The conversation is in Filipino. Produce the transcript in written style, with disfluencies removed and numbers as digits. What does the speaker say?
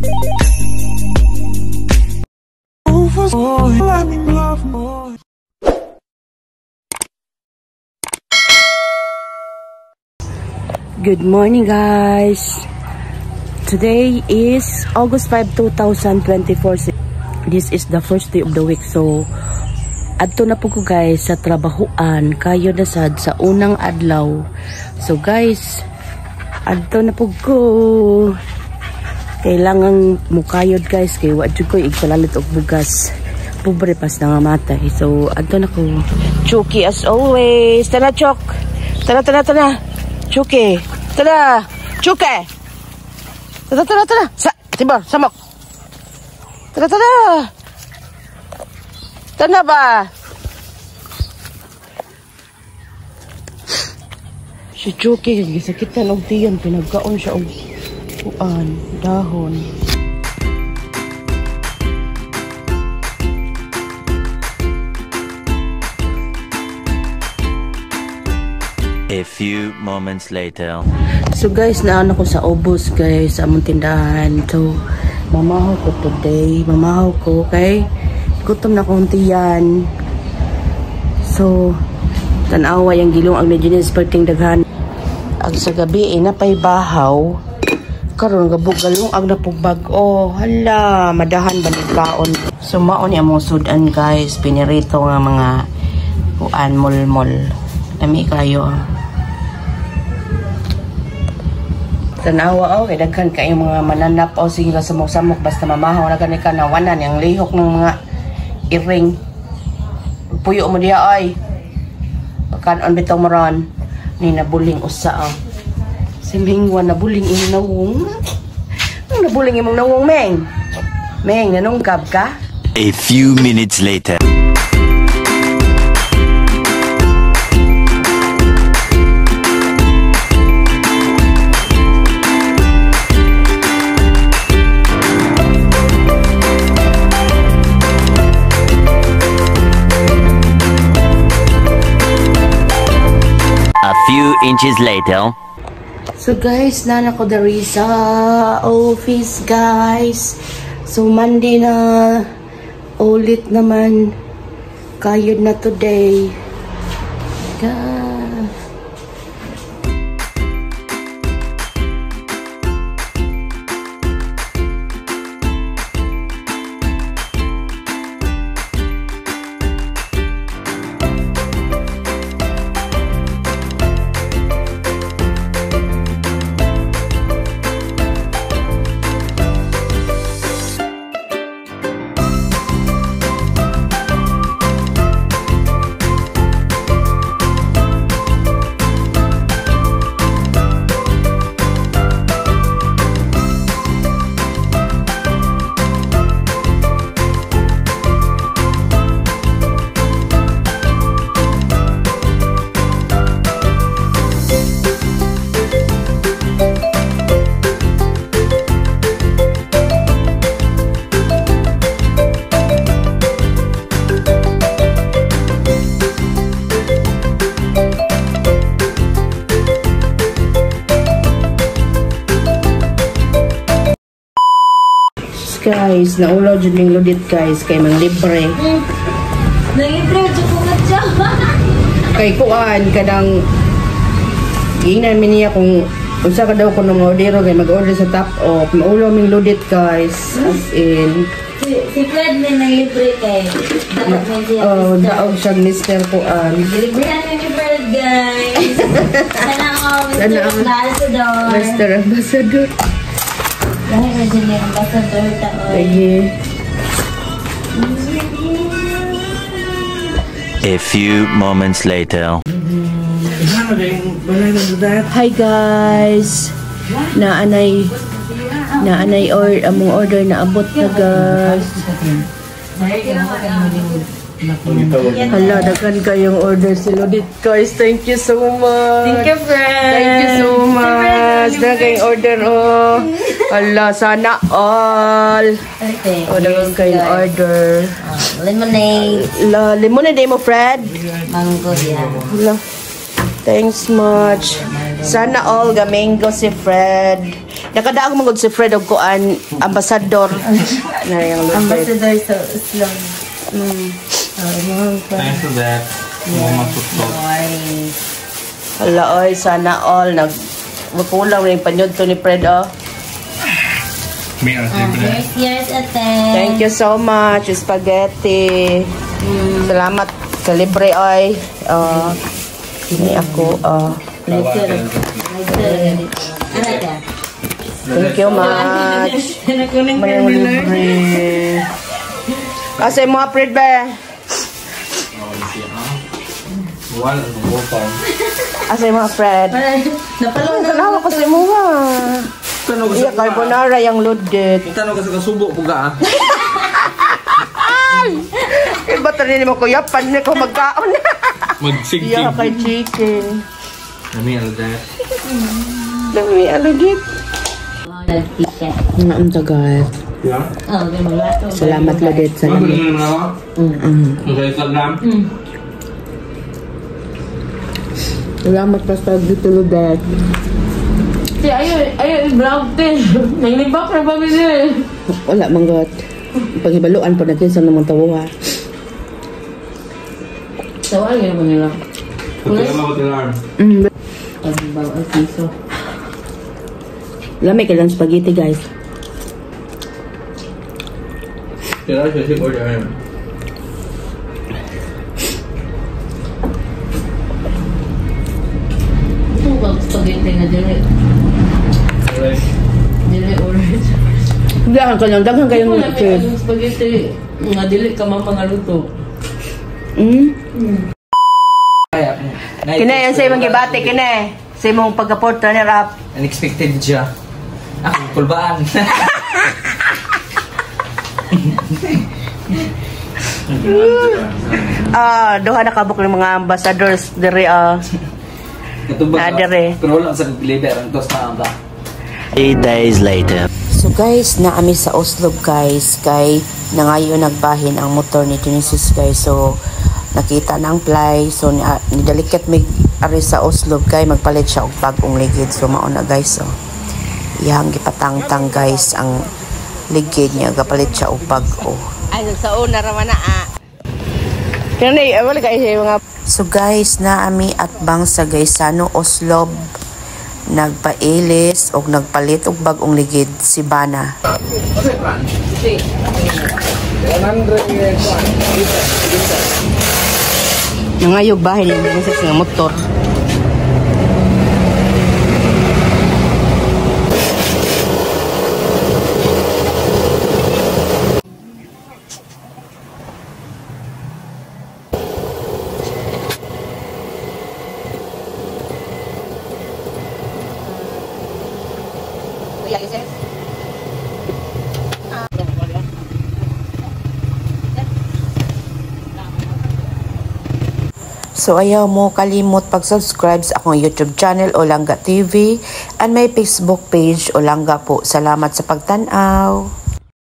Good morning guys. Today is August 5, 2024. This is the first day of the week. So adto na po ko guys sa trabahoan kayo na sad sa unang adlaw. So guys, adto na po ko. Kailangan mukayod guys kay wa jud ko igpalalit og bugas. Pobre pas na matay. So adto na ko. Chuki as always. Tara Chok. Tara. Chuki. Tara. Chuki. Tara. Tibor, samok. Tara. Tara ba? Si Chuki, gisakitan og tiyan. Pinagkaon siya og dahon. A few moments later. So guys, naano ko sa Obos guys, sa among tindahan. So mamahaw ko today. Mamahaw ko kay gutom na kong tiyan. So tanawa yung gilong ang medyo perting daghan. Ang sa gabi napay bahaw. Karon gabugalong ang napugbag-o. Hala, madahan baligkaon. So maon yung sudan guys, pinirito nga mga mol. Dami kayo. Tanawa kay daghan kay mga mananap sige samok-samok basta mamahaw na gani ka nawanan yang lihok ng mga iring. Puyo mo diya ay. Kanon bitaw moron ni nabuling usa Simingwan nabuling imong nawong. Ang nabuling imong nawong meng. Meng nanungkab ka? A few minutes later. A few inches later. So guys, nana ko dari sa office guys. So Monday na ulit naman kayod na today. Guys, naulaw dyan yung ludit guys kay mang libre. Nang-libre dyan ko nga dyan. Kay kuan kadang gingnan niya kung unsa ka daw ko ng ordero kay mag-order sa top off. Maulaw ming ludit guys. As in si Fred din nang-libre kay daog siya Mr. Kuan. Librihan ni Fred guys. Sana ako Mr. Ambassador. Mr. Ambassador. Dahil na dyan yung ambassador taon. Lagi. A few moments later. Hi guys. Naanay among order na abot na guys. Hala, daghan kayong order si Ludit guys. Thank you so much. Thank you, friend. Thank you so much. Daghan kayong order Hala, sana all. Okay. Daghan kayong order. Lemonade. Lemonade mo, Fred? Mango yan. Hala. Thanks much. Sana all ga mango si Fred. Nakadaang mangod si Fred og kuan ambassador na yung loadbed. Ambassador sa Islam. Thanks to that. Mama tutok. Hala oy, sana all magkulang rin panyod to ni Fred oh. May ate. Yes, ate. Thank you so much, spaghetti. Salamat sa libre oy. Ini ako thank you much. Mayang libre. Kasi mo Fred ba? Wala mo pa. Asa yung mga Fred? Napalaw na. Kanawa ko sa mga. Tanong Iya, carbonara yung loaded. Tanong ka sa kasubo po ka. Iba tanin mo ko, yapan na ko magkaon. Magsigtig. Iya, kay chicken. Nami alagay. Dami alagit. Nga ang tagal. Yeah. Salamat loaded. Salamat. Sa Instagram. Salamat pa sa dito loaded. Si ayo i-vlog din. Naglibak na ba nila? Wala manggot. Paghibaluan pa natin sa namang tawa. Tawag yun ba nila? Pagkaya mabatilar. Pagbaw ang piso. Lamig ka lang spaghetti guys. Kaya siya si order ayun. Spaghetti na dili. Alright. Dili orange. Dahan ka lang, dahan kayong chef. Yung spaghetti nga dili ka mapangaluto. Kina yan sa imong gibati, kina sa imong pagka-port runner up. Unexpected siya. Kulbaan. Duha na kabuk ng mga ambassadors diri diri. Pero wala sa deliver ang tos na ba. 3 days later. So guys, naami sa Oslo guys, kay nangayo nagbahin ang motor ni Genesis guys. So nakita na ang fly, so nidalikat mig ari sa Oslo kay magpalit siya og bagong ligid. So mao na guys, so iyang gipatangtang guys ang ligid niya, gapalit siya og bag-o. Ay sa una ra man na Kanay wala kay mga. So guys, naami at bang sa Gaisano Oslo nagpailis og nagpalit og bagong ligid si Bana. Nangayog bahay ng buses nga motor. So ayaw mo kalimot pag-subscribe sa akong YouTube channel Olangga TV and may Facebook page Olangga po. Salamat sa pagtanaw.